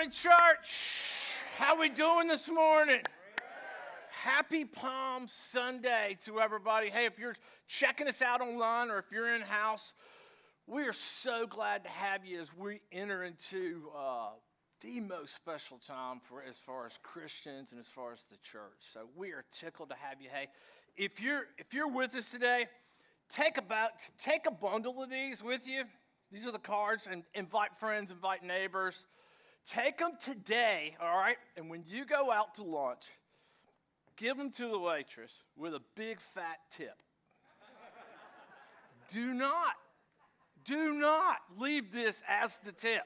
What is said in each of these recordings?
morning, church. How we doing this morning? Happy Palm Sunday to everybody. Hey, if you're checking us out online or if you're in-house, we are so glad to have you as we enter into the most special time for as far as Christians and as far as the church. So we are tickled to have you. Hey, if you're with us today, take a bundle of these with you. These are the cards, and invite friends, invite neighbors. Take them today, all right? And when you go out to lunch, give them to the waitress with a big fat tip. Do not leave this as the tip.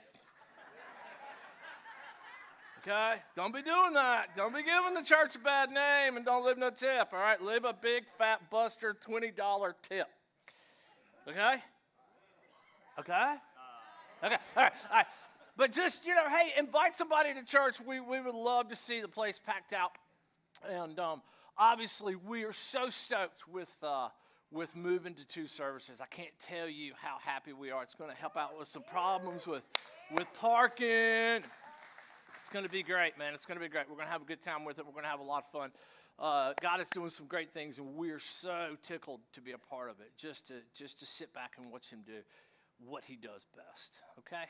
Okay? Don't be doing that. Don't be giving the church a bad name and don't leave no tip, all right? Leave a big fat buster $20 tip. Okay? Okay? Okay, all right. But just, hey, invite somebody to church. We would love to see the place packed out. And obviously, we are so stoked with moving to 2 services. I can't tell you how happy we are. It's going to help out with some problems with parking. It's going to be great, man. It's going to be great. We're going to have a good time with it. We're going to have a lot of fun. God is doing some great things, and we're so tickled to be a part of it, just to sit back and watch him do what he does best, okay?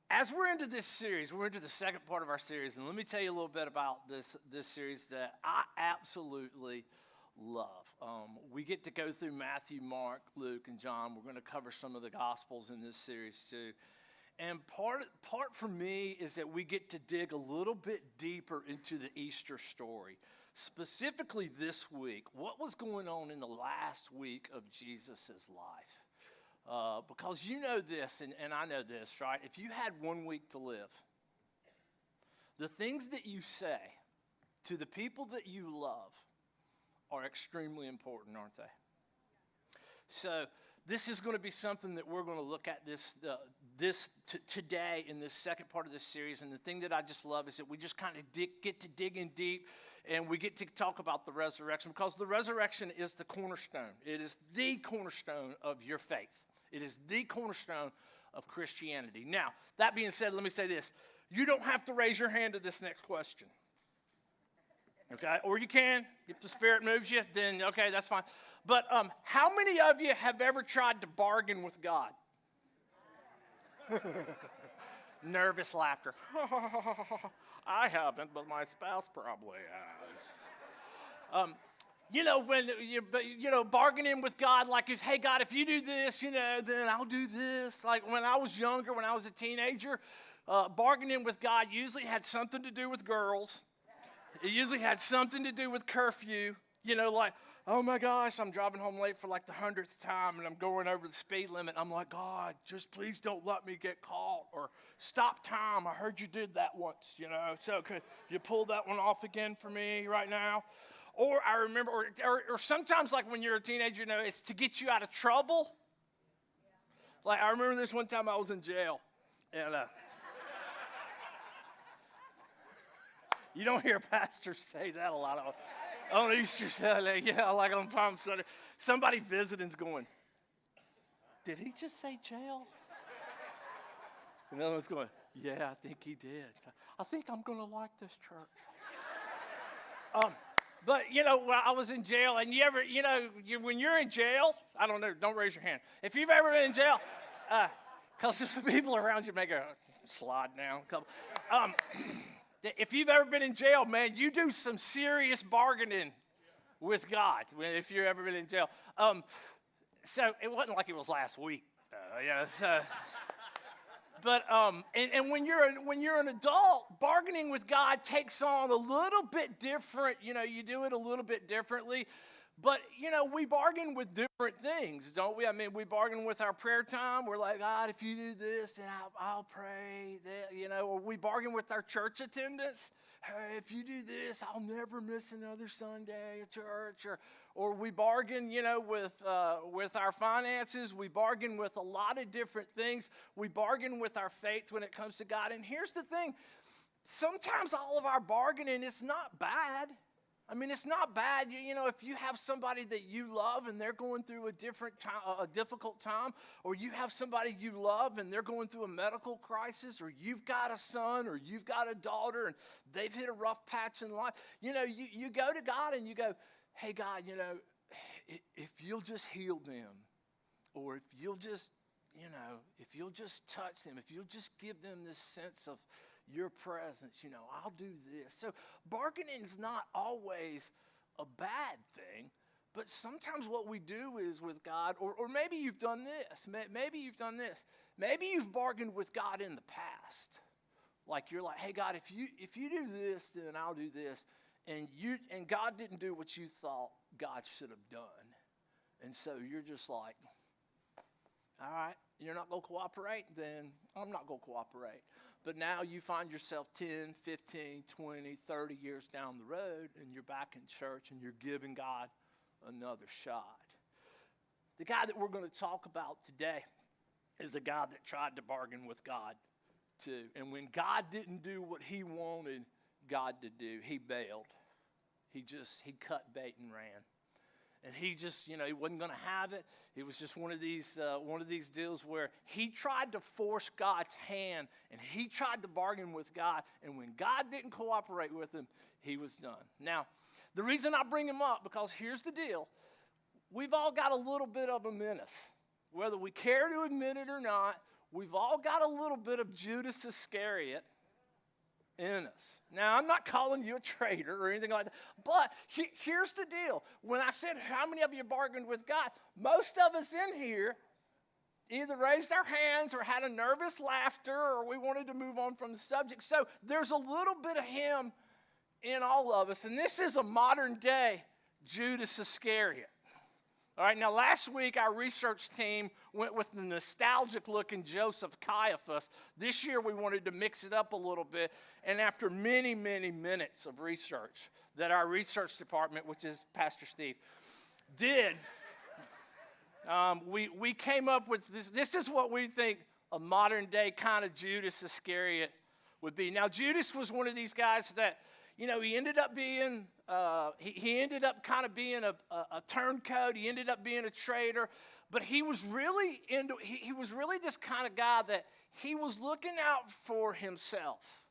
As we're into this series, we're into the second part of our series, and let me tell you a little bit about this series that I absolutely love. We get to go through Matthew, Mark, Luke, and John. We're going to cover some of the Gospels in this series too. And part for me is that we get to dig a little bit deeper into the Easter story. Specifically this week, what was going on in the last week of Jesus' life? Because you know this, and I know this, right? If you had 1 week to live, the things that you say to the people that you love are extremely important, aren't they? So this is going to be something that we're going to look at today in this second part of this series. And the thing that I just love is that we just kind of get to dig in deep, and we get to talk about the resurrection, because the resurrection is the cornerstone. It is the cornerstone of your faith. It is the cornerstone of Christianity. Now, that being said, let me say this. You don't have to raise your hand to this next question. Okay? Or you can. If the Spirit moves you, then, okay, that's fine. But how many of you have ever tried to bargain with God? Nervous laughter. I haven't, but my spouse probably has. When bargaining with God, like, hey, God, if you do this, then I'll do this. Like, when I was younger, when I was a teenager, bargaining with God usually had something to do with girls. It usually had something to do with curfew. Like, oh, my gosh, I'm driving home late for, like, the 100th time, and I'm going over the speed limit. I'm like, God, just please don't let me get caught. Or stop time. I heard you did that once, So could you pull that one off again for me right now? Or I remember, or sometimes, like, when you're a teenager, it's to get you out of trouble. Yeah. Like, I remember this one time I was in jail, and you don't hear pastors say that a lot on Easter Sunday, like on Palm Sunday. Somebody visiting's going, did he just say jail? And the other one's going, yeah, I think he did. I think I'm going to like this church. But, when I was in jail, and when you're in jail, I don't know, don't raise your hand. If you've ever been in jail, because the people around you may go, slide down. If you've ever been in jail, man, you do some serious bargaining with God if you've ever been in jail. So it wasn't like it was last week. But and when you're an adult, bargaining with God takes on a little bit different. You do it a little bit differently. But we bargain with different things, don't we? I mean, we bargain with our prayer time. We're like, God, if you do this, then I'll pray. That, or we bargain with our church attendance. Hey, if you do this, I'll never miss another Sunday at church. Or we bargain, with our finances. We bargain with a lot of different things. We bargain with our faith when it comes to God. And here's the thing. Sometimes all of our bargaining is not bad. I mean, it's not bad. You know, if you have somebody that you love and they're going through a difficult time, or you have somebody you love and they're going through a medical crisis, or you've got a son or you've got a daughter and they've hit a rough patch in life, you know, you go to God and you go, hey, God, you know, if you'll just heal them, or if you'll just, you know, if you'll just touch them, if you'll just give them this sense of your presence, you know, I'll do this. So bargaining is not always a bad thing, but sometimes what we do is with God, or maybe you've done this, maybe you've done this. Maybe you've bargained with God in the past. Like you're like, hey God, if you do this, then I'll do this. And God didn't do what you thought God should have done. And so you're just like, all right, you're not going to cooperate? Then I'm not going to cooperate. But now you find yourself 10, 15, 20, 30 years down the road, and you're back in church, and you're giving God another shot. The guy that we're going to talk about today is a guy that tried to bargain with God too. And when God didn't do what he wanted God to do, he bailed. He cut bait and ran. And he just, you know, he wasn't going to have it. It was just one of these deals where he tried to force God's hand, and he tried to bargain with God. And when God didn't cooperate with him, he was done. Now, the reason I bring him up, because here's the deal. We've all got a little bit of him in us. Whether we care to admit it or not, we've all got a little bit of Judas Iscariot in us. Now, I'm not calling you a traitor or anything like that, but here's the deal. When I said how many of you bargained with God, most of us in here either raised our hands or had a nervous laughter, or we wanted to move on from the subject. So there's a little bit of him in all of us, and this is a modern day Judas Iscariot. All right, now last week our research team went with the nostalgic-looking Joseph Caiaphas. This year we wanted to mix it up a little bit, and after many, many minutes of research that our research department, which is Pastor Steve, did, we came up with this. This is what we think a modern-day kind of Judas Iscariot would be. Now, Judas was one of these guys that, you know, he ended up being, he ended up kind of being a turncoat. He ended up being a traitor. But he was really he was really this kind of guy that he was looking out for himself.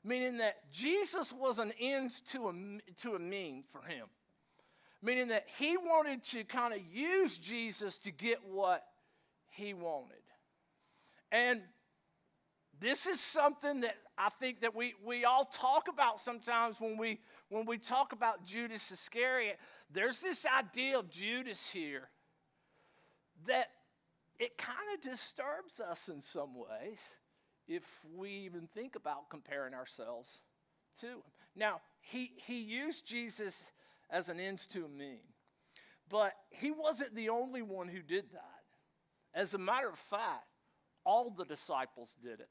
Meaning that Jesus was an ends to a mean for him. Meaning that he wanted to kind of use Jesus to get what he wanted. And this is something that I think that we all talk about sometimes when we talk about Judas Iscariot. There's this idea of Judas here that it kind of disturbs us in some ways if we even think about comparing ourselves to him. Now, he used Jesus as an ends to a mean, but he wasn't the only one who did that. As a matter of fact, all the disciples did it.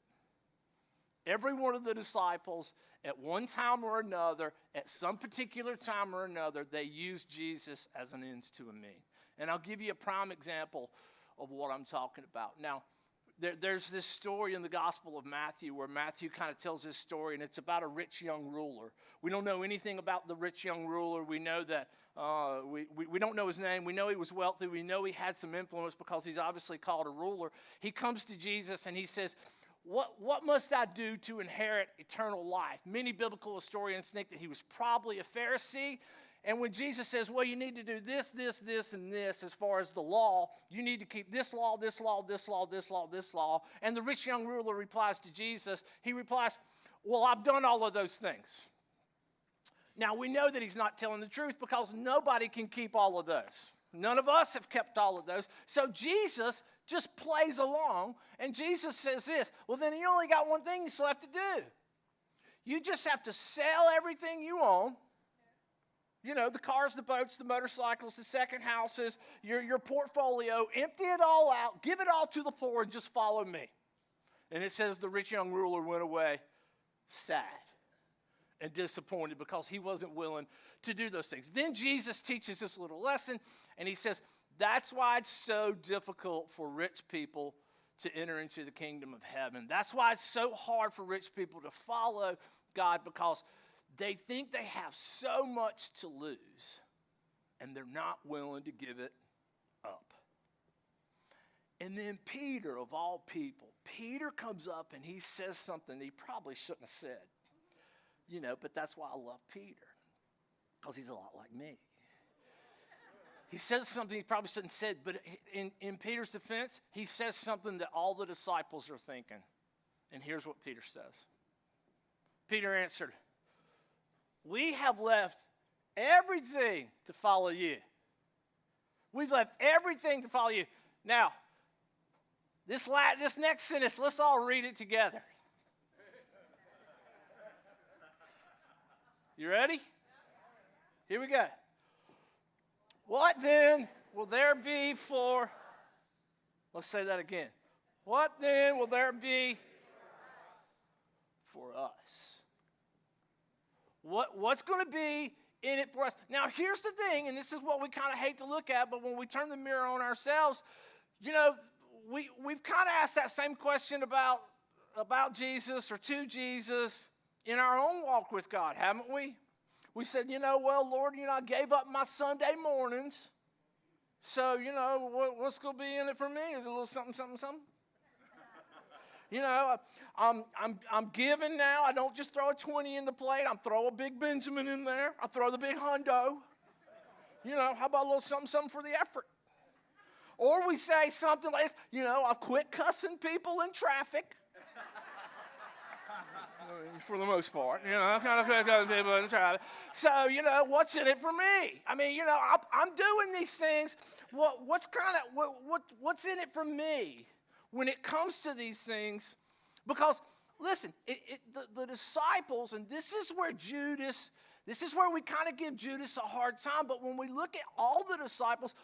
Every one of the disciples, at one time or another, at some particular time or another, they used Jesus as an ends to a mean. And I'll give you a prime example of what I'm talking about. Now, there's this story in the Gospel of Matthew where Matthew kind of tells this story, and it's about a rich young ruler. We don't know anything about the rich young ruler. We know that we don't know his name. We know he was wealthy. We know he had some influence because he's obviously called a ruler. He comes to Jesus and he says, What must I do to inherit eternal life? Many biblical historians think that he was probably a Pharisee. And when Jesus says, well, you need to do this, this, this, and this as far as the law, you need to keep this law, this law, this law, this law, this law. And the rich young ruler replies to Jesus, he replies, well, I've done all of those things. Now, we know that he's not telling the truth because nobody can keep all of those. None of us have kept all of those. So Jesus just plays along, and Jesus says this, well, then you only got one thing you still have to do. You just have to sell everything you own. You know, the cars, the boats, the motorcycles, the second houses, your portfolio, empty it all out, give it all to the poor, and just follow me. And it says the rich young ruler went away sad and disappointed because he wasn't willing to do those things. Then Jesus teaches this little lesson, and he says, that's why it's so difficult for rich people to enter into the kingdom of heaven. That's why it's so hard for rich people to follow God, because They think they have so much to lose, and they're not willing to give it up. And then Peter, of all people, Peter comes up and he says something he probably shouldn't have said. But that's why I love Peter, because he's a lot like me. He says something he probably shouldn't have said, but in Peter's defense, he says something that all the disciples are thinking. And here's what Peter says. Peter answered, "We have left everything to follow you." We've left everything to follow you. Now, this next sentence, let's all read it together. You ready? Here we go. What then will there be for... Let's say that again. What then will there be for us? What's going to be in it for us? Now, here's the thing, and this is what we kind of hate to look at, but when we turn the mirror on ourselves, we've kind of asked that same question about Jesus or to Jesus in our own walk with God, haven't we? We said, well, Lord, I gave up my Sunday mornings, so, what's going to be in it for me? Is it a little something, something, something? I'm giving now. I don't just throw a 20 in the plate. I throw a big Benjamin in there. I throw the big hundo. How about a little something, something for the effort? Or we say something like, I've quit cussing people in traffic. For the most part, I've kind of quit cussing people in traffic. So, what's in it for me? I mean, I'm doing these things. What's in it for me when it comes to these things? Because, listen, the disciples, and this is where we kind of give Judas a hard time, but when we look at all the disciples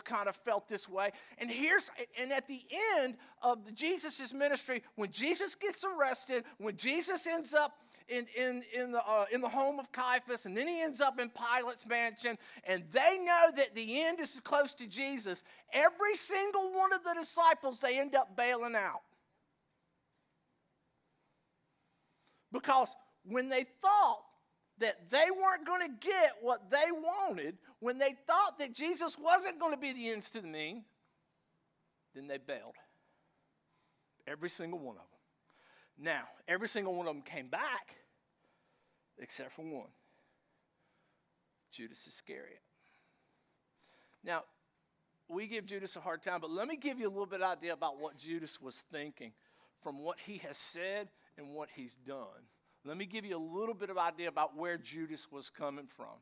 kind of felt this way. And at the end of Jesus' ministry, when Jesus gets arrested, when Jesus ends up in the home of Caiaphas, and then he ends up in Pilate's mansion, and they know that the end is close to Jesus, every single one of the disciples, they end up bailing out. Because when they thought that they weren't going to get what they wanted, when they thought that Jesus wasn't going to be the ends to the mean, then they bailed. Every single one of them. Now, every single one of them came back, except for one. Judas Iscariot. Now, we give Judas a hard time, but let me give you a little bit of idea about what Judas was thinking from what he has said and what he's done. Let me give you a little bit of idea about where Judas was coming from.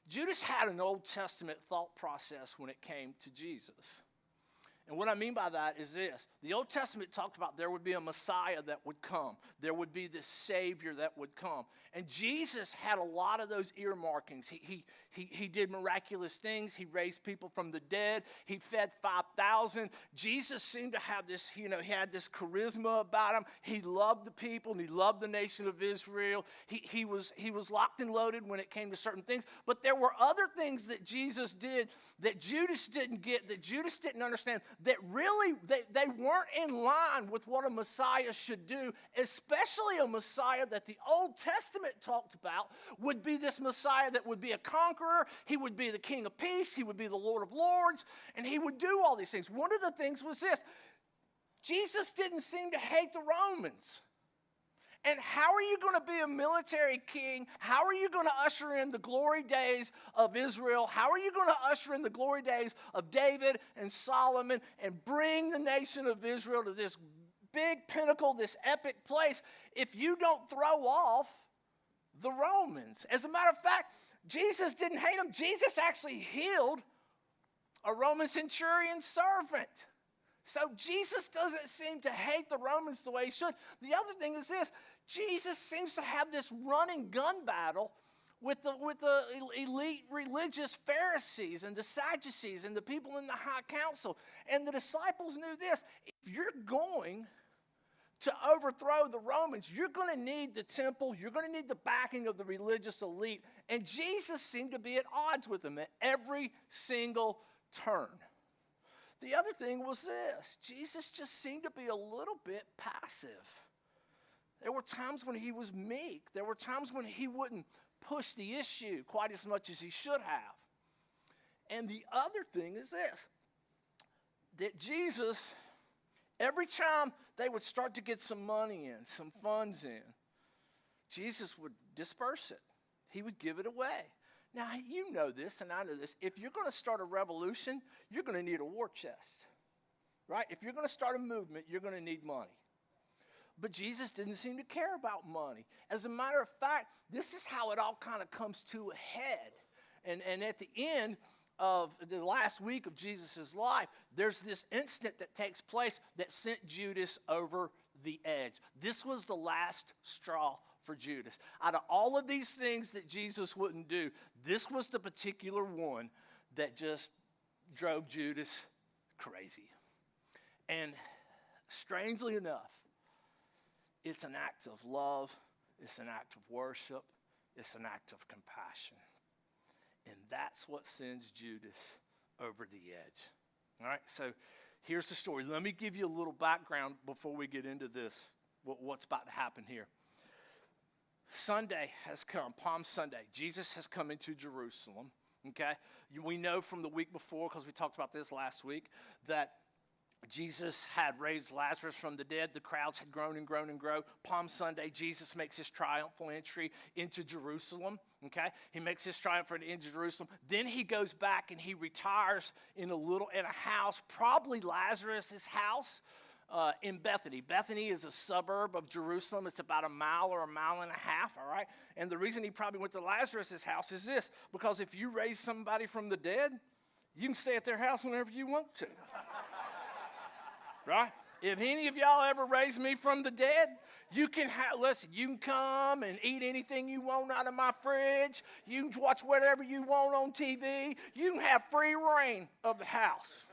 Judas had an Old Testament thought process when it came to Jesus. And what I mean by that is this. The Old Testament talked about there would be a Messiah that would come. There would be this Savior that would come. And Jesus had a lot of those earmarkings. He did miraculous things. He raised people from the dead. He fed 5,000. Jesus seemed to have this, he had this charisma about him. He loved the people and he loved the nation of Israel. He was locked and loaded when it came to certain things. But there were other things that Jesus did that Judas didn't get, that Judas didn't understand, that really they weren't in line with what a Messiah should do, especially a Messiah that the Old Testament talked about would be this Messiah that would be a conqueror. He would be the King of Peace. He would be the Lord of Lords, and he would do all these things. One of the things was this. Jesus didn't seem to hate the Romans. And how are you going to be a military king? How are you going to usher in the glory days of Israel? How are you going to usher in the glory days of David and Solomon and bring the nation of Israel to this big pinnacle, this epic place, if you don't throw off the Romans? As a matter of fact, Jesus didn't hate them. Jesus actually healed a Roman centurion servant. So Jesus doesn't seem to hate the Romans the way he should. The other thing is this. Jesus seems to have this running gun battle with the elite religious Pharisees and the Sadducees and the people in the high council. And the disciples knew this. If you're going to overthrow the Romans, you're going to need the temple. You're going to need the backing of the religious elite. And Jesus seemed to be at odds with them at every single turn. The other thing was this. Jesus just seemed to be a little bit passive. There were times when he was meek. There were times when he wouldn't push the issue quite as much as he should have. And the other thing is this, that Jesus, every time they would start to get some money in, some funds in, Jesus would disperse it. He would give it away. Now, you know this, and I know this. If you're going to start a revolution, you're going to need a war chest, right? If you're going to start a movement, you're going to need money. But Jesus didn't seem to care about money. As a matter of fact, this is how it all kind of comes to a head. And at the end of the last week of Jesus' life, there's this incident that takes place that sent Judas over the edge. This was the last straw for Judas. Out of all of these things that Jesus wouldn't do, this was the particular one that just drove Judas crazy. And strangely enough, it's an act of love, it's an act of worship, it's an act of compassion. And that's what sends Judas over the edge. All right, so here's the story. Let me give you a little background before we get into this, what's about to happen here. Sunday has come, Palm Sunday. Jesus has come into Jerusalem, okay? We know from the week before, because we talked about this last week, that Jesus had raised Lazarus from the dead. The crowds had grown and grown and grown. Palm Sunday, Jesus makes his triumphal entry into Jerusalem, okay? He makes his triumphal entry into Jerusalem. Then he goes back and he retires in a house, probably Lazarus' house, in Bethany. Bethany is a suburb of Jerusalem. It's about a mile or a mile and a half, all right? And the reason he probably went to Lazarus' house is this, because if you raise somebody from the dead, you can stay at their house whenever you want to. Right? If any of y'all ever raise me from the dead, you can come and eat anything you want out of my fridge. You can watch whatever you want on TV. You can have free reign of the house.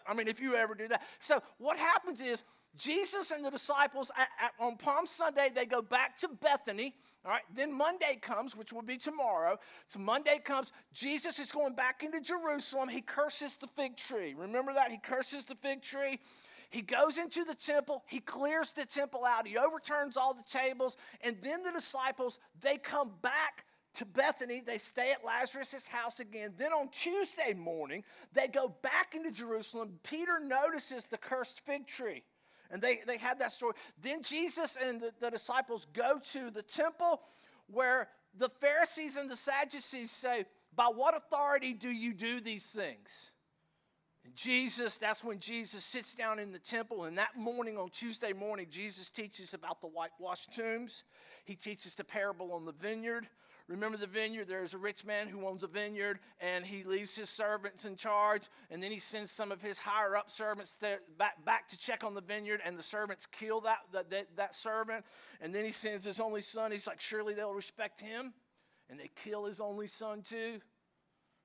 I mean, if you ever do that. So what happens is Jesus and the disciples on Palm Sunday, they go back to Bethany. All right, then Monday comes, which will be tomorrow. So Monday comes, Jesus is going back into Jerusalem. He curses the fig tree. Remember that? He curses the fig tree. He goes into the temple. He clears the temple out. He overturns all the tables. And then the disciples, they come back to Bethany. They stay at Lazarus' house again. Then on Tuesday morning, they go back into Jerusalem. Peter notices the cursed fig tree. And they have that story. Then Jesus and the disciples go to the temple where the Pharisees and the Sadducees say, by what authority do you do these things? And that's when Jesus sits down in the temple. And that morning, on Tuesday morning, Jesus teaches about the whitewashed tombs. He teaches the parable on the vineyard. Remember the vineyard? There's a rich man who owns a vineyard, and he leaves his servants in charge, and then he sends some of his higher-up servants back to check on the vineyard, and the servants kill that servant, and then he sends his only son. He's like, surely they'll respect him, and they kill his only son too.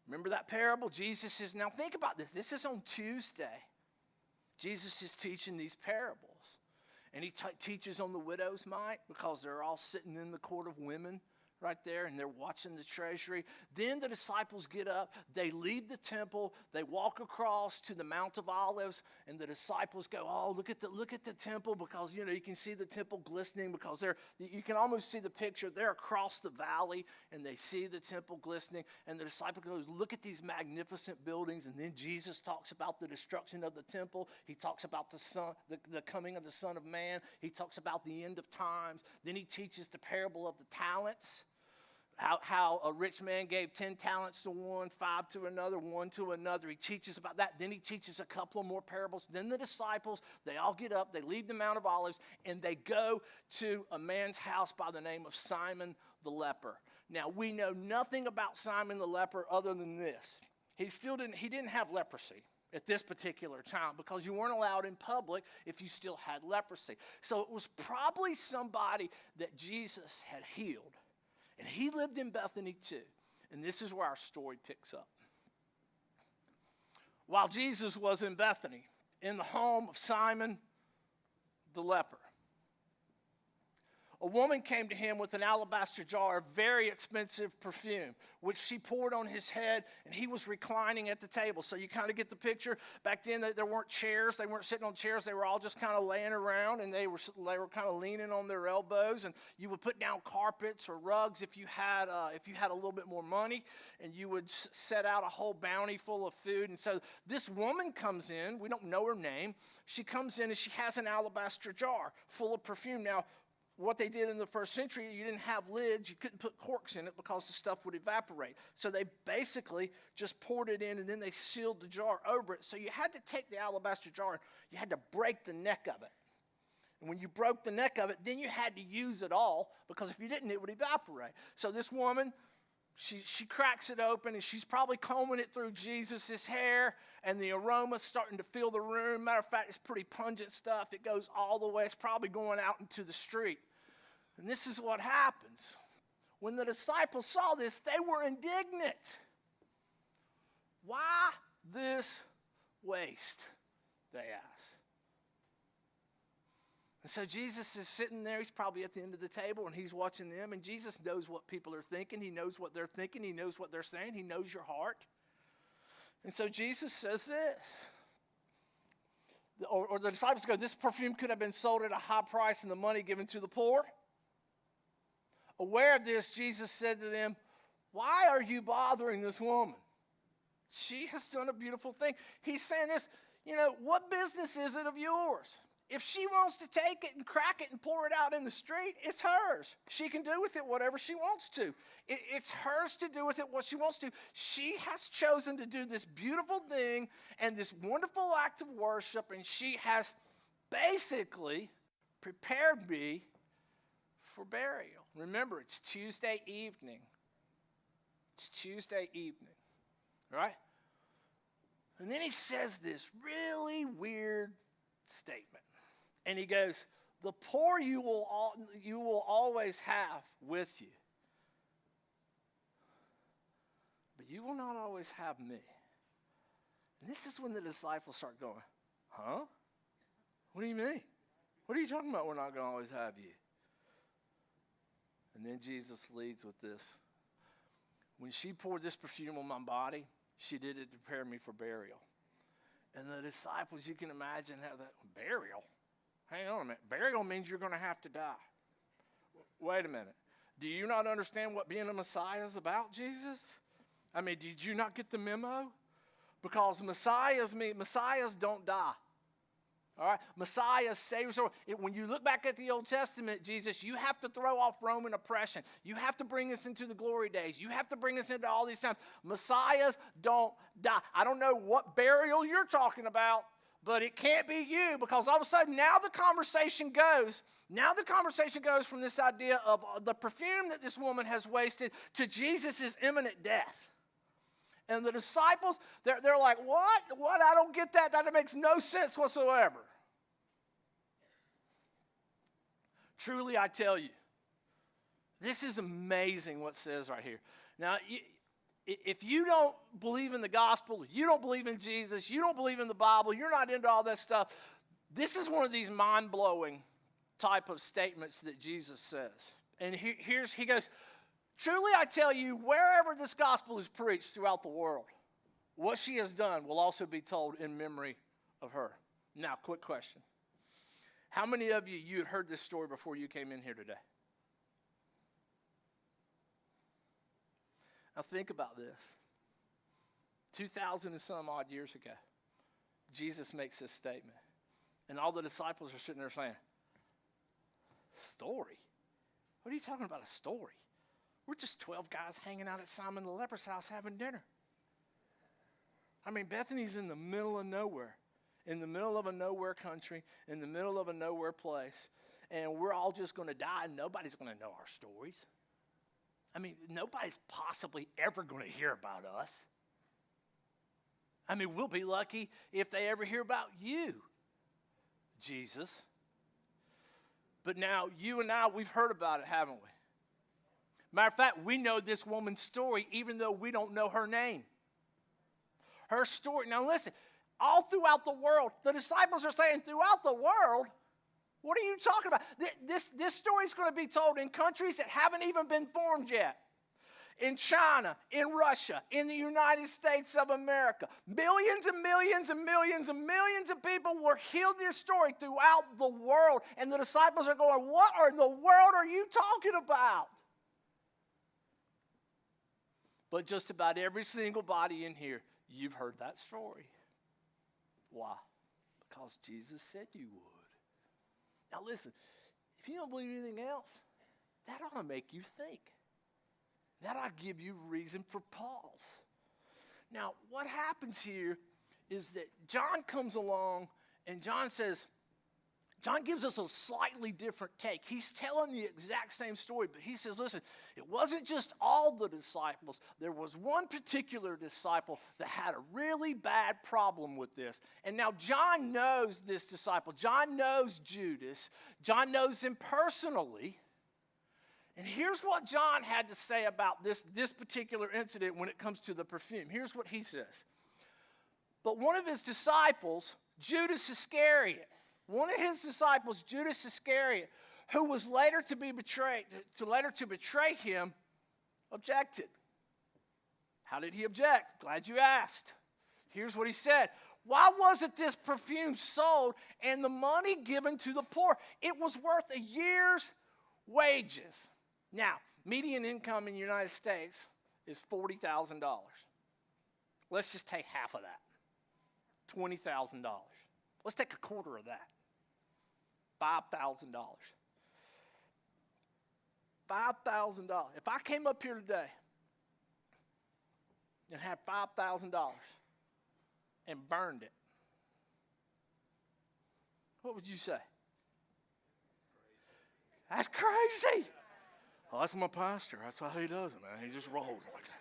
Remember that parable? Jesus is, now think about this. This is on Tuesday. Jesus is teaching these parables, and he teaches on the widow's mite because they're all sitting in the court of women right there, and they're watching the treasury. Then the disciples get up, they leave the temple, they walk across to the Mount of Olives, and the disciples go, oh, look at the temple, because you can see the temple glistening, because you can almost see the picture. They're across the valley, and they see the temple glistening, and the disciple goes, look at these magnificent buildings. And then Jesus talks about the destruction of the temple. He talks about the coming of the Son of Man. He talks about the end of times. Then he teaches the parable of the talents. How a rich man gave 10 talents to one, 5 to another, 1 to another. He teaches about that. Then he teaches a couple of more parables. Then the disciples, they all get up, they leave the Mount of Olives, and they go to a man's house by the name of Simon the leper. Now, we know nothing about Simon the leper other than this. He didn't have leprosy at this particular time, because you weren't allowed in public if you still had leprosy. So it was probably somebody that Jesus had healed. And he lived in Bethany too. And this is where our story picks up. While Jesus was in Bethany, in the home of Simon the leper, a woman came to him with an alabaster jar of very expensive perfume, which she poured on his head, and he was reclining at the table. So you kind of get the picture. Back then, there weren't chairs. They weren't sitting on chairs. They were all just kind of laying around, and they were kind of leaning on their elbows. And you would put down carpets or rugs if you had a little bit more money, and you would set out a whole bounty full of food. And so this woman comes in. We don't know her name. She comes in, and she has an alabaster jar full of perfume. Now, what they did in the first century, you didn't have lids. You couldn't put corks in it because the stuff would evaporate. So they basically just poured it in, and then they sealed the jar over it. So you had to take the alabaster jar, you had to break the neck of it. And when you broke the neck of it, then you had to use it all, because if you didn't, it would evaporate. So this woman, she cracks it open, and she's probably combing it through Jesus' hair, and the aroma's starting to fill the room. Matter of fact, it's pretty pungent stuff. It goes all the way. It's probably going out into the street. And this is what happens. When the disciples saw this, they were indignant. Why this waste? They asked. And so Jesus is sitting there. He's probably at the end of the table, and he's watching them. And Jesus knows what people are thinking. He knows what they're thinking. He knows what they're saying. He knows your heart. And so Jesus says this. Or the disciples go, this perfume could have been sold at a high price and the money given to the poor. Aware of this, Jesus said to them, why are you bothering this woman? She has done a beautiful thing. He's saying this, what business is it of yours? If she wants to take it and crack it and pour it out in the street, it's hers. She can do with it whatever she wants to. It's hers to do with it what she wants to. She has chosen to do this beautiful thing and this wonderful act of worship, and she has basically prepared me for burial. Remember, it's Tuesday evening. It's Tuesday evening, right? And then he says this really weird statement. And he goes, the poor you will always have with you, but you will not always have me. And this is when the disciples start going, huh? What do you mean? What are you talking about? We're not going to always have you. And then Jesus leads with this. When she poured this perfume on my body, she did it to prepare me for burial. And the disciples, you can imagine how that, burial? Hang on a minute. Burial means you're going to have to die. Wait a minute. Do you not understand what being a Messiah is about, Jesus? I mean, did you not get the memo? Because Messiahs don't die. All right? Messiah saves. When you look back at the Old Testament, Jesus, you have to throw off Roman oppression. You have to bring us into the glory days. You have to bring us into all these times. Messiahs don't die. I don't know what burial you're talking about, but it can't be you, because all of a sudden now the conversation goes from this idea of the perfume that this woman has wasted to Jesus' imminent death. And the disciples, they're like, what? What? I don't get that. That makes no sense whatsoever. Truly, I tell you, this is amazing what it says right here. Now, if you don't believe in the gospel, you don't believe in Jesus, you don't believe in the Bible, you're not into all that stuff, this is one of these mind-blowing type of statements that Jesus says. And he goes, truly I tell you, wherever this gospel is preached throughout the world, what she has done will also be told in memory of her. Now, quick question. How many of you had heard this story before you came in here today? Now think about this. 2,000 and some odd years ago, Jesus makes this statement. And all the disciples are sitting there saying, story? What are you talking about, a story? We're just 12 guys hanging out at Simon the leper's house having dinner. I mean, Bethany's in the middle of nowhere, in the middle of a nowhere country, in the middle of a nowhere place, and we're all just going to die, and nobody's going to know our stories. I mean, nobody's possibly ever going to hear about us. I mean, we'll be lucky if they ever hear about you, Jesus. But now, you and I, we've heard about it, haven't we? Matter of fact, we know this woman's story even though we don't know her name. Her story. Now listen, all throughout the world, the disciples are saying throughout the world, What are you talking about? This story is going to be told in countries that haven't even been formed yet. In China, in Russia, in the United States of America. Millions and millions and millions and millions of people will hear this story throughout the world. And the disciples are going, what in the world are you talking about? But just about every single body in here, you've heard that story. Why? Because Jesus said you would. Now listen, if you don't believe anything else, that ought to make you think. That ought to give you reason for pause. Now, what happens here is that John comes along and John gives us a slightly different take. He's telling the exact same story, but he says, listen, it wasn't just all the disciples. There was one particular disciple that had a really bad problem with this. And now John knows this disciple. John knows Judas. John knows him personally. And here's what John had to say about this particular incident when it comes to the perfume. Here's what he says. But one of his disciples, Judas Iscariot, who was later to betray him, objected. How did he object? Glad you asked. Here's what he said. Why wasn't this perfume sold and the money given to the poor? It was worth a year's wages. Now, median income in the United States is $40,000. Let's just take half of that, $20,000. Let's take a quarter of that, $5,000. $5,000. If I came up here today and had $5,000 and burned it, what would you say? That's crazy. Oh, that's my pastor. That's how he does it, man. He just rolled like that.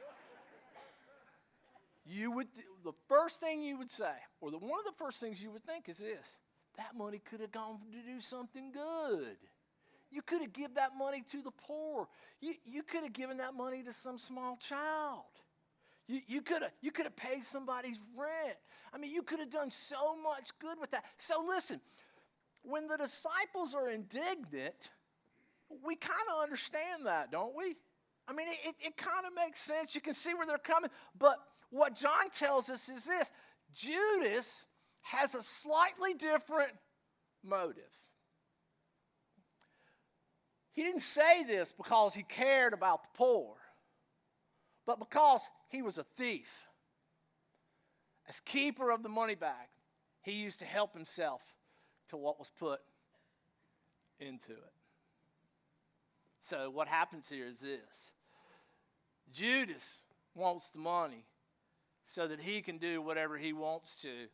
The first thing you would say, or one of the first things you would think is this: that money could have gone to do something good. You could have given that money to the poor. You could have given that money to some small child. You could have paid somebody's rent. I mean, you could have done so much good with that. So listen, when the disciples are indignant, we kind of understand that, don't we? I mean, it kind of makes sense. You can see where they're coming. But what John tells us is this: Judas has a slightly different motive. He didn't say this because he cared about the poor, but because he was a thief. As keeper of the money bag, he used to help himself to what was put into it. So what happens here is this: Judas wants the money so that he can do whatever he wants to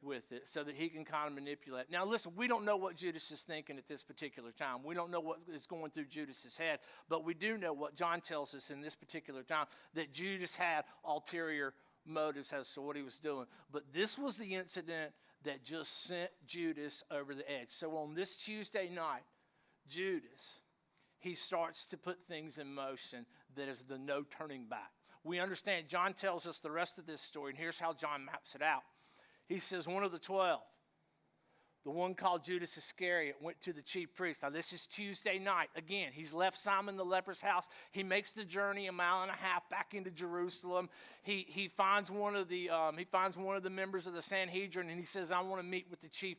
with it, so that he can kind of manipulate. Now listen, we don't know what Judas is thinking at this particular time. We don't know what is going through Judas's head, but we do know what John tells us in this particular time, that Judas had ulterior motives as to what he was doing. But this was the incident that just sent Judas over the edge. So on this Tuesday night, Judas, he starts to put things in motion that is the no turning back. We understand, John tells us the rest of this story, and here's how John maps it out. He says one of the 12, the one called Judas Iscariot, went to the chief priest. Now this is Tuesday night. Again, he's left Simon the leper's house. He makes the journey 1.5 miles back into Jerusalem. He finds one of the members of the Sanhedrin, and he says, "I want to meet with the chief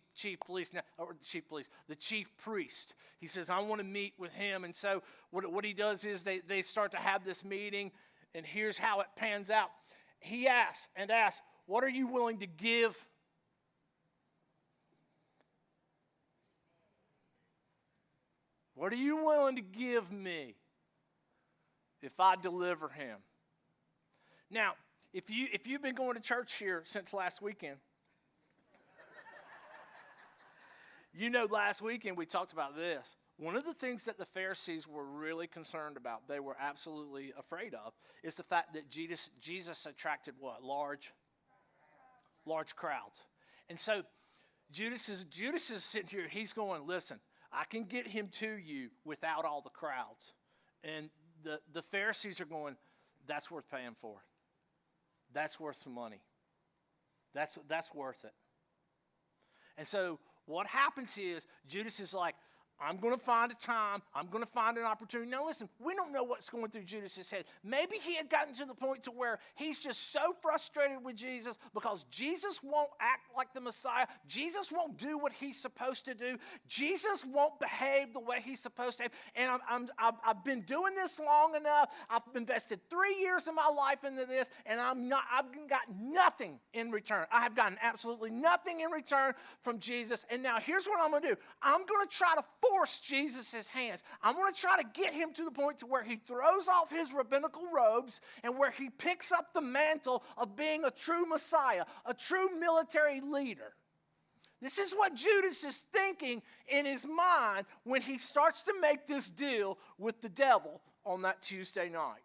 priest." He says, "I want to meet with him." And so what he does is they start to have this meeting, and here's how it pans out. He asks, "What are you willing to give?" What are you willing to give me if I deliver him? Now, if you've been going to church here since last weekend, you know last weekend we talked about this. One of the things that the Pharisees were really concerned about, they were absolutely afraid of, is the fact that Jesus attracted what? Large crowds. And so Judas is sitting here, he's going, "Listen, I can get him to you without all the crowds." And the Pharisees are going, "That's worth paying for. That's worth some money. That's worth it." And so what happens is Judas is like, I'm going to find a time. I'm going to find an opportunity. Now, listen, we don't know what's going through Judas's head. Maybe he had gotten to the point to where he's just so frustrated with Jesus because Jesus won't act like the Messiah. Jesus won't do what he's supposed to do. Jesus won't behave the way he's supposed to. And I've been doing this long enough. I've invested 3 years of my life into this, and I've got nothing in return. I have gotten absolutely nothing in return from Jesus. And now here's what I'm going to do. I'm going to try to force Jesus' hands. I'm going to try to get him to the point to where he throws off his rabbinical robes and where he picks up the mantle of being a true Messiah, a true military leader. This is what Judas is thinking in his mind when he starts to make this deal with the devil on that Tuesday night.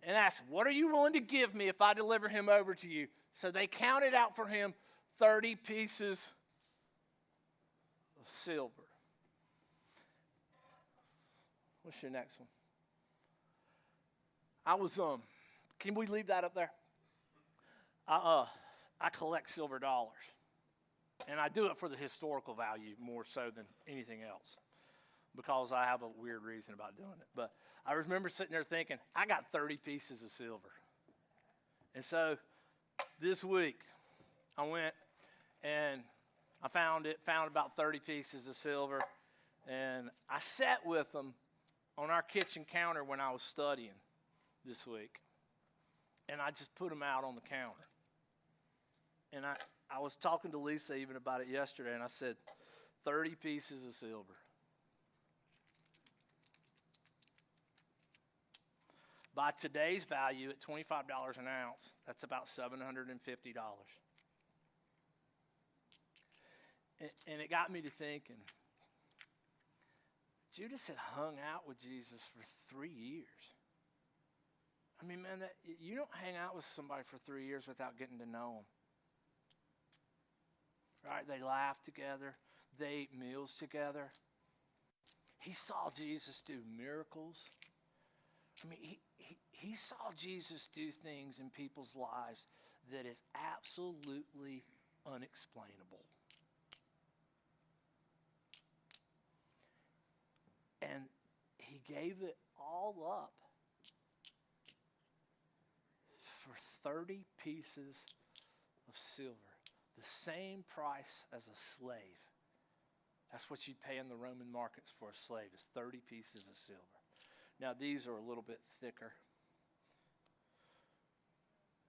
And ask, what are you willing to give me if I deliver him over to you? So they counted out for him 30 pieces of silver. What's your next one? Can we leave that up there? I collect silver dollars. And I do it for the historical value more so than anything else, because I have a weird reason about doing it. But I remember sitting there thinking, I got 30 pieces of silver. And so this week, I went and I found about 30 pieces of silver, and I sat with them on our kitchen counter when I was studying this week, and I just put them out on the counter. And I was talking to Lisa even about it yesterday, and I said, 30 pieces of silver. By today's value, at $25 an ounce, that's about $750. And it got me to thinking, Judas had hung out with Jesus for 3 years. I mean, man, you don't hang out with somebody for 3 years without getting to know them. Right? They laughed together. They ate meals together. He saw Jesus do miracles. I mean, he saw Jesus do things in people's lives that is absolutely unexplainable. And he gave it all up for 30 pieces of silver, the same price as a slave. That's what you'd pay in the Roman markets for a slave, is 30 pieces of silver. Now, these are a little bit thicker.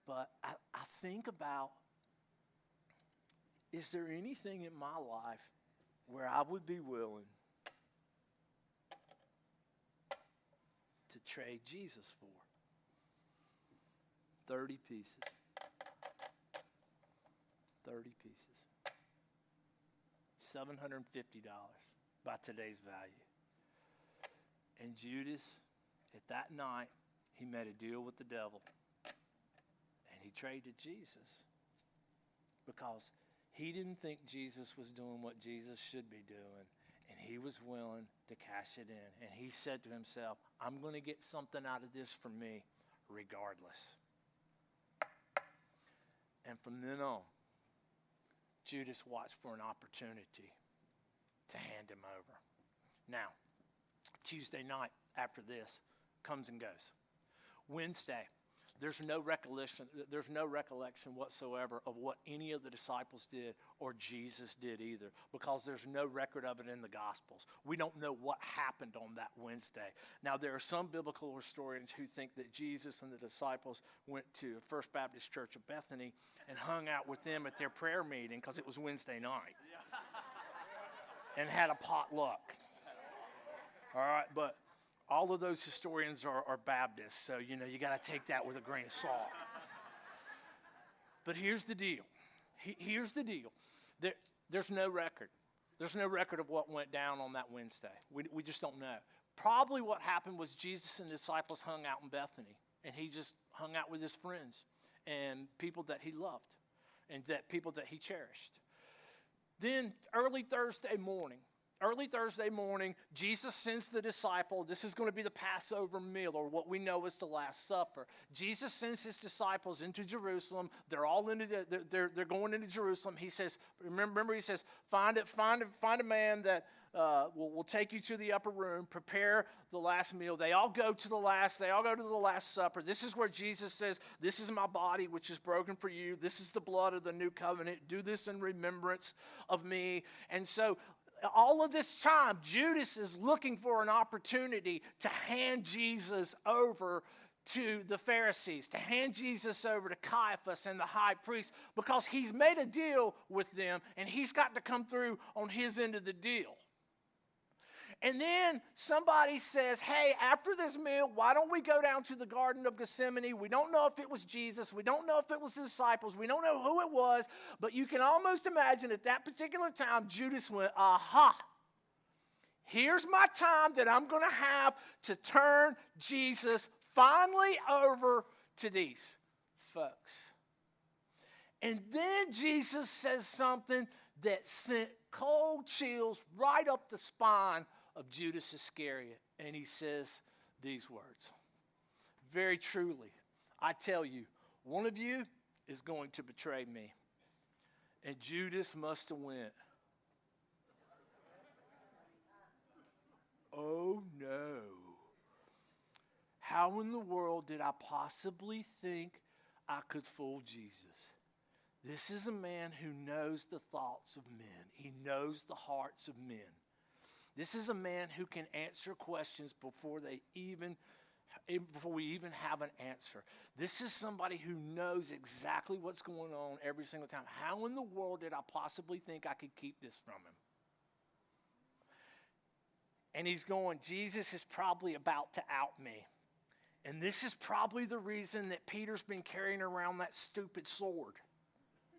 But I think about, is there anything in my life where I would be willing to trade Jesus for? 30 pieces. 30 pieces. $750 by today's value. And Judas, at that night, he made a deal with the devil. And he traded Jesus. Because he didn't think Jesus was doing what Jesus should be doing. And he was willing to cash it in. And he said to himself, I'm going to get something out of this for me regardless. And from then on, Judas watched for an opportunity to hand him over. Now, Tuesday night after this comes and goes. Wednesday, there's no recollection whatsoever of what any of the disciples did or Jesus did either, because there's no record of it in the Gospels. We don't know what happened on that Wednesday. Now, there are some biblical historians who think that Jesus and the disciples went to First Baptist Church of Bethany and hung out with them at their prayer meeting because it was Wednesday night and had a potluck. All right, but all of those historians are Baptists, so, you got to take that with a grain of salt. But here's the deal. Here's the deal. There's no record. There's no record of what went down on that Wednesday. We just don't know. Probably what happened was Jesus and the disciples hung out in Bethany, and he just hung out with his friends and people that he loved and that people that he cherished. Then early Thursday morning, early Thursday morning, Jesus sends the disciple. This is going to be the Passover meal, or what we know as the Last Supper. Jesus sends his disciples into Jerusalem. They're all they're going into Jerusalem. He says, remember, he says, find a man that will take you to the upper room. Prepare the last meal. They all go to the Last Supper. This is where Jesus says, "This is my body, which is broken for you. This is the blood of the new covenant. Do this in remembrance of me." And so, all of this time, Judas is looking for an opportunity to hand Jesus over to the Pharisees, to hand Jesus over to Caiaphas and the high priest, because he's made a deal with them and he's got to come through on his end of the deal. And then somebody says, hey, after this meal, why don't we go down to the Garden of Gethsemane? We don't know if it was Jesus. We don't know if it was the disciples. We don't know who it was. But you can almost imagine at that particular time, Judas went, aha, here's my time that I'm going to have to turn Jesus finally over to these folks. And then Jesus says something that sent cold chills right up the spine of Judas Iscariot. And he says these words, very truly, I tell you, one of you is going to betray me. And Judas must have went, oh no. How in the world did I possibly think I could fool Jesus? This is a man who knows the thoughts of men. He knows the hearts of men. This is a man who can answer questions before we even have an answer. This is somebody who knows exactly what's going on every single time. How in the world did I possibly think I could keep this from him? And he's going, Jesus is probably about to out me. And this is probably the reason that Peter's been carrying around that stupid sword.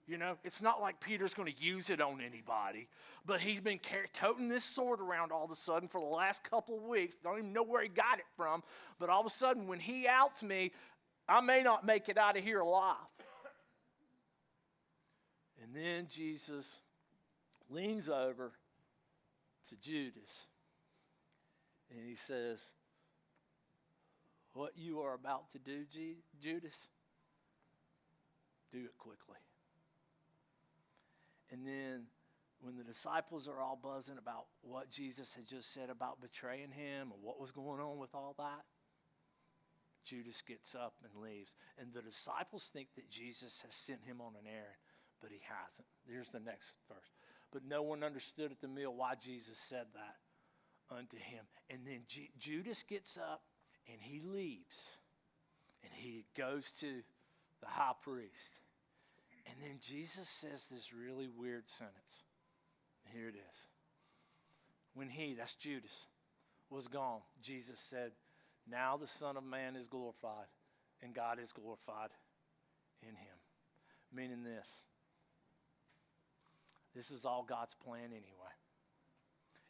You know, it's not like Peter's going to use it on anybody, but he's been toting this sword around all of a sudden for the last couple of weeks. Don't even know where he got it from, but all of a sudden when he outs me, I may not make it out of here alive. And then Jesus leans over to Judas and he says, what you are about to do, Judas, do it quickly. And then when the disciples are all buzzing about what Jesus had just said about betraying him or what was going on with all that, Judas gets up and leaves. And the disciples think that Jesus has sent him on an errand, but he hasn't. Here's the next verse. But no one understood at the meal why Jesus said that unto him. And then Judas gets up and he leaves. And he goes to the high priest. And then Jesus says this really weird sentence. Here it is. When he, that's Judas, was gone, Jesus said, now the Son of Man is glorified, and God is glorified in him. Meaning this is all God's plan anyway.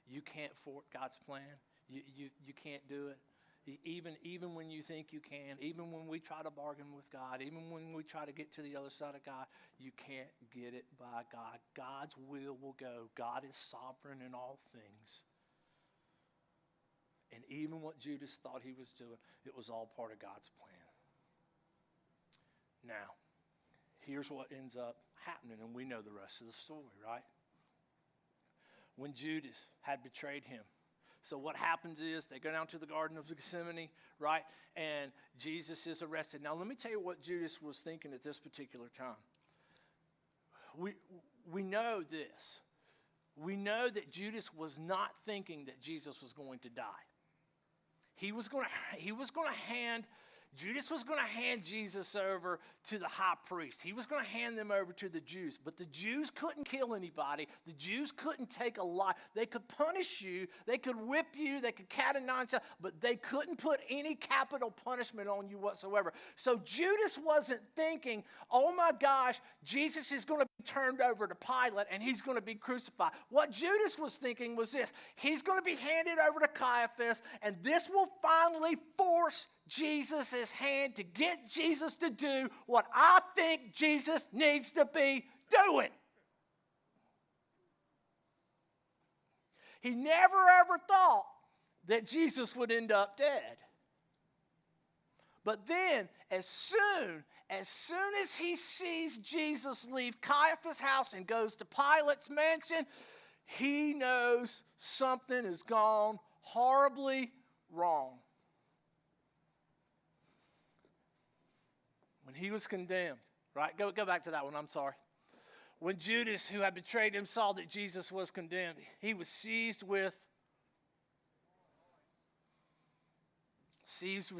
You can't thwart God's plan. You can't do it. Even when you think you can, even when we try to bargain with God, even when we try to get to the other side of God, you can't get it by God. God's will go. God is sovereign in all things. And even what Judas thought he was doing, it was all part of God's plan. Now, here's what ends up happening, and we know the rest of the story, right? When Judas had betrayed him, so what happens is they go down to the Garden of Gethsemane, right? And Jesus is arrested. Now, let me tell you what Judas was thinking at this particular time. We know this. We know that Judas was not thinking that Jesus was going to die. Judas was going to hand Jesus over to the high priest. He was going to hand them over to the Jews. But the Jews couldn't kill anybody. The Jews couldn't take a life. They could punish you. They could whip you. They could cat and nine, but they couldn't put any capital punishment on you whatsoever. So Judas wasn't thinking, oh my gosh, Jesus is going to be turned over to Pilate and he's going to be crucified. What Judas was thinking was this. He's going to be handed over to Caiaphas, and this will finally force Jesus' hand to get Jesus to do what I think Jesus needs to be doing. He never ever thought that Jesus would end up dead. But then, as soon as he sees Jesus leave Caiaphas' house and goes to Pilate's mansion, he knows something has gone horribly wrong. When he was condemned, right? Go back to that one, I'm sorry. When Judas, who had betrayed him, saw that Jesus was condemned, he was seized with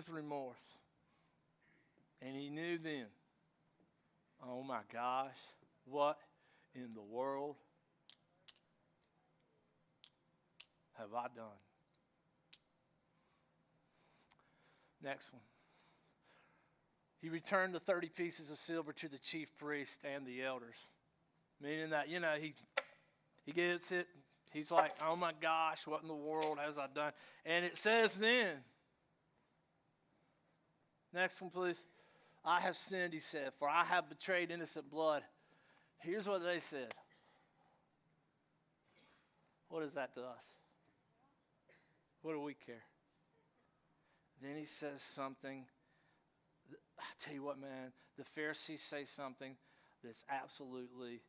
remorse. And he knew then, oh my gosh, what in the world have I done? Next one. He returned the 30 pieces of silver to the chief priest and the elders. Meaning that, he gets it. He's like, oh my gosh, what in the world has I done? And it says then, next one please. I have sinned, he said, for I have betrayed innocent blood. Here's what they said. What is that to us? What do we care? Then he says something. I tell you what, man, the Pharisees say something that's absolutely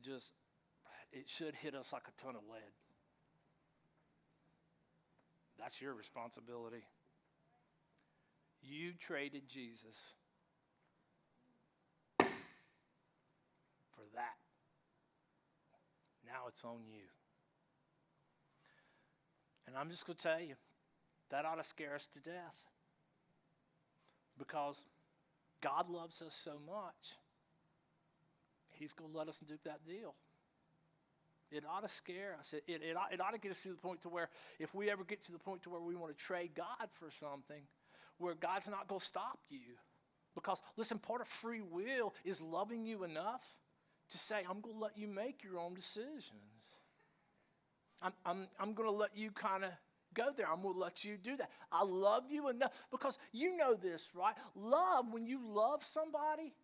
just, it should hit us like a ton of lead. That's your responsibility. You traded Jesus for that. Now it's on you. And I'm just going to tell you, that ought to scare us to death. Because God loves us so much, he's going to let us do that deal. It ought to scare us. It ought to get us to the point to where if we ever get to the point to where we want to trade God for something, where God's not going to stop you. Because, listen, part of free will is loving you enough to say, I'm going to let you make your own decisions. I'm going to let you kind of go there. I'm going to let you do that. I love you enough. Because you know this, right? Love, when you love somebody,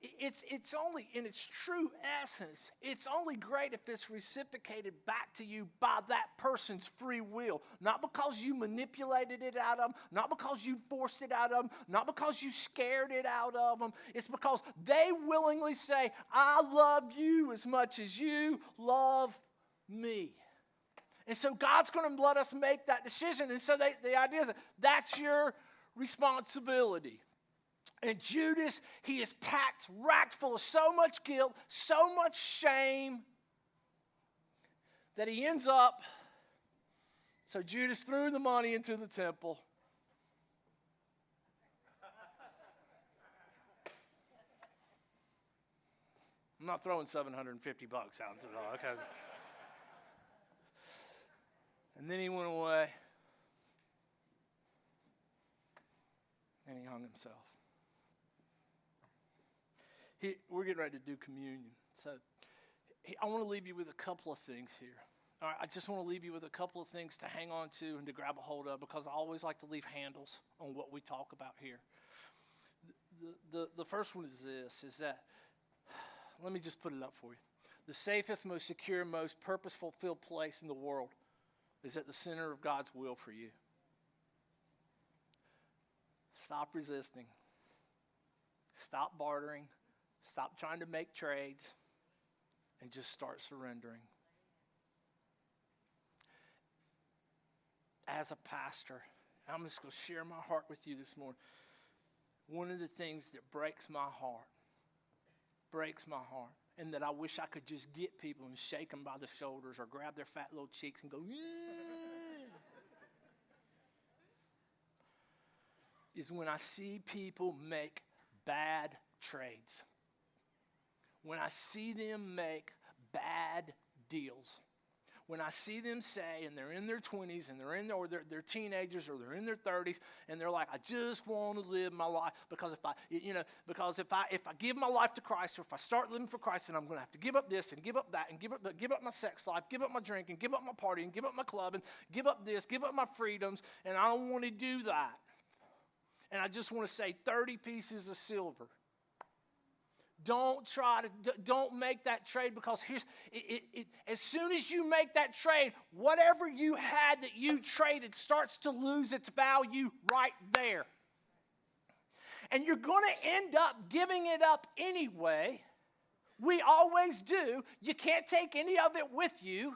it's only, in its true essence, it's only great if it's reciprocated back to you by that person's free will. Not because you manipulated it out of them, not because you forced it out of them, not because you scared it out of them. It's because they willingly say, I love you as much as you love me. And so God's going to let us make that decision. And so the idea is that's your responsibility. And Judas, he is racked full of so much guilt, so much shame, that he ends up, so Judas threw the money into the temple. I'm not throwing $750 out into the, okay. And then he went away, and he hung himself. We're getting ready to do communion. So I want to leave you with a couple of things here. All right, I just want to leave you with a couple of things to hang on to and to grab a hold of, because I always like to leave handles on what we talk about here. The first one is this, is that, let me just put it up for you. The safest, most secure, most purpose-fulfilled place in the world is at the center of God's will for you. Stop resisting. Stop bartering. Stop trying to make trades. And just start surrendering. As a pastor, I'm just going to share my heart with you this morning. One of the things that breaks my heart, and that I wish I could just get people and shake them by the shoulders or grab their fat little cheeks and go, yeah, is when I see people make bad trades. When I see them make bad deals. When I see them say, and they're in their 20s, and they're teenagers, or they're in their 30s, and they're like, I just want to live my life, because if I give my life to Christ, or if I start living for Christ, then I'm going to have to give up this, and give up that, and give up my sex life, give up my drinking, give up my partying, give up my clubbing, give up this, give up my freedoms, and I don't want to do that. And I just want to say 30 pieces of silver. don't make that trade, because as soon as you make that trade, whatever you had that you traded starts to lose its value right there. And you're going to end up giving it up anyway. We always do. You can't take any of it with you.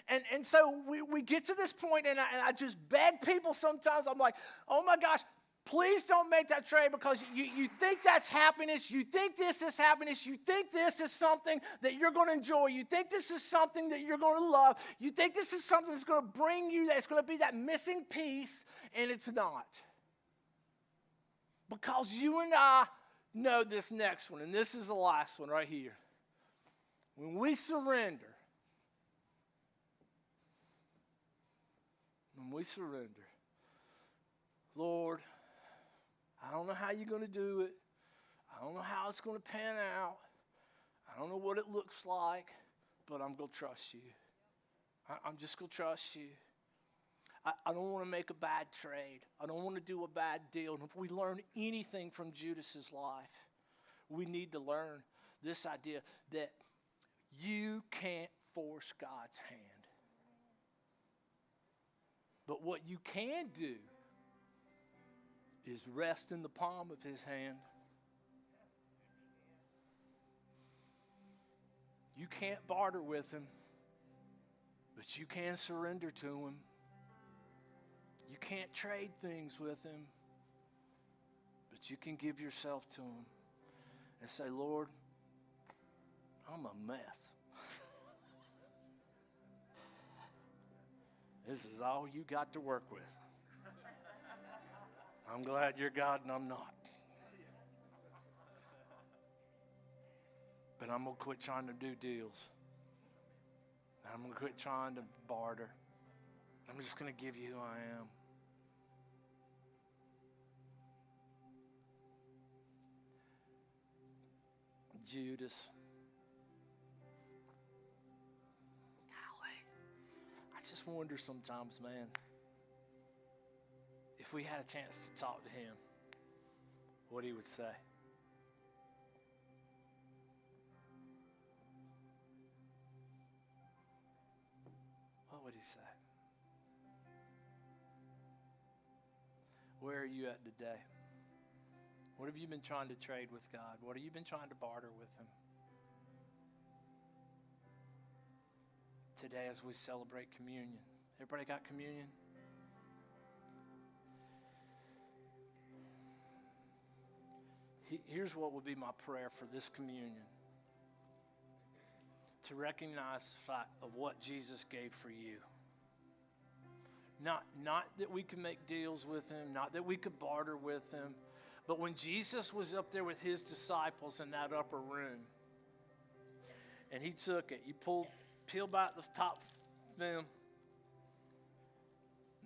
And so we get to this point, and I just beg people sometimes. I'm like, oh my gosh, please don't make that trade, because you think that's happiness. You think this is happiness. You think this is something that you're going to enjoy. You think this is something that you're going to love. You think this is something that's going to bring you, that's going to be that missing piece, and it's not. Because you and I know this next one, and this is the last one right here. When we surrender, Lord, I don't know how you're going to do it. I don't know how it's going to pan out. I don't know what it looks like, but I'm going to trust you. I'm just going to trust you. I don't want to make a bad trade. I don't want to do a bad deal. And if we learn anything from Judas's life, we need to learn this idea that you can't force God's hand. But what you can do is rest in the palm of his hand. You can't barter with him, but you can surrender to him. You can't trade things with him, but you can give yourself to him and say, Lord, I'm a mess. This is all you got to work with. I'm glad you're God and I'm not. But I'm going to quit trying to do deals. I'm going to quit trying to barter. I'm just going to give you who I am. Judas. I just wonder sometimes, man, if we had a chance to talk to him, what he would say. What would he say? Where are you at today? What have you been trying to trade with God? What have you been trying to barter with him? Today as we celebrate communion. Everybody got communion? Here's what would be my prayer for this communion. To recognize the fact of what Jesus gave for you. Not that we could make deals with him, not that we could barter with him, but when Jesus was up there with his disciples in that upper room, and he took it, peel back the top film,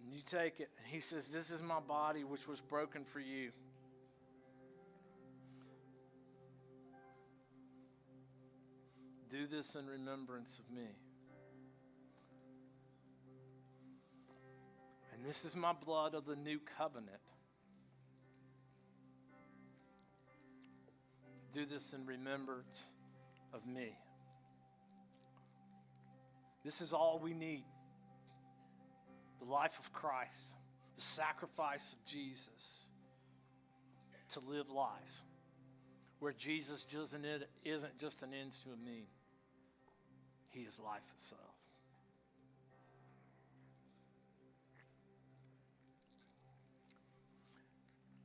and you take it, and he says, this is my body which was broken for you. Do this in remembrance of me. And this is my blood of the new covenant. Do this in remembrance of me. This is all we need. The life of Christ, the sacrifice of Jesus, to live lives where Jesus isn't just an end to a mean. He is life itself.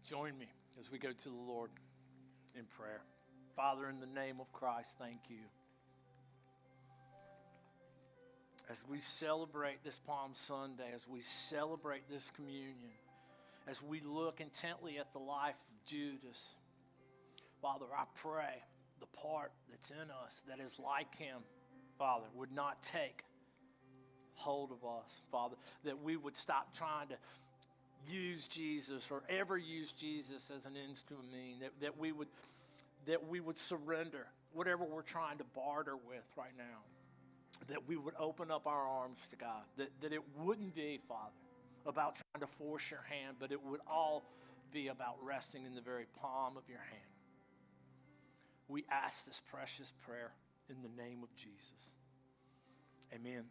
Join me as we go to the Lord in prayer. Father, in the name of Christ, thank you. As we celebrate this Palm Sunday, as we celebrate this communion, as we look intently at the life of Judas, Father, I pray the part that's in us that is like him, Father, would not take hold of us, Father, that we would stop trying to use Jesus or ever use Jesus as an ends to a mean, that we would surrender whatever we're trying to barter with right now, that we would open up our arms to God, that it wouldn't be, Father, about trying to force your hand, but it would all be about resting in the very palm of your hand. We ask this precious prayer in the name of Jesus. Amen.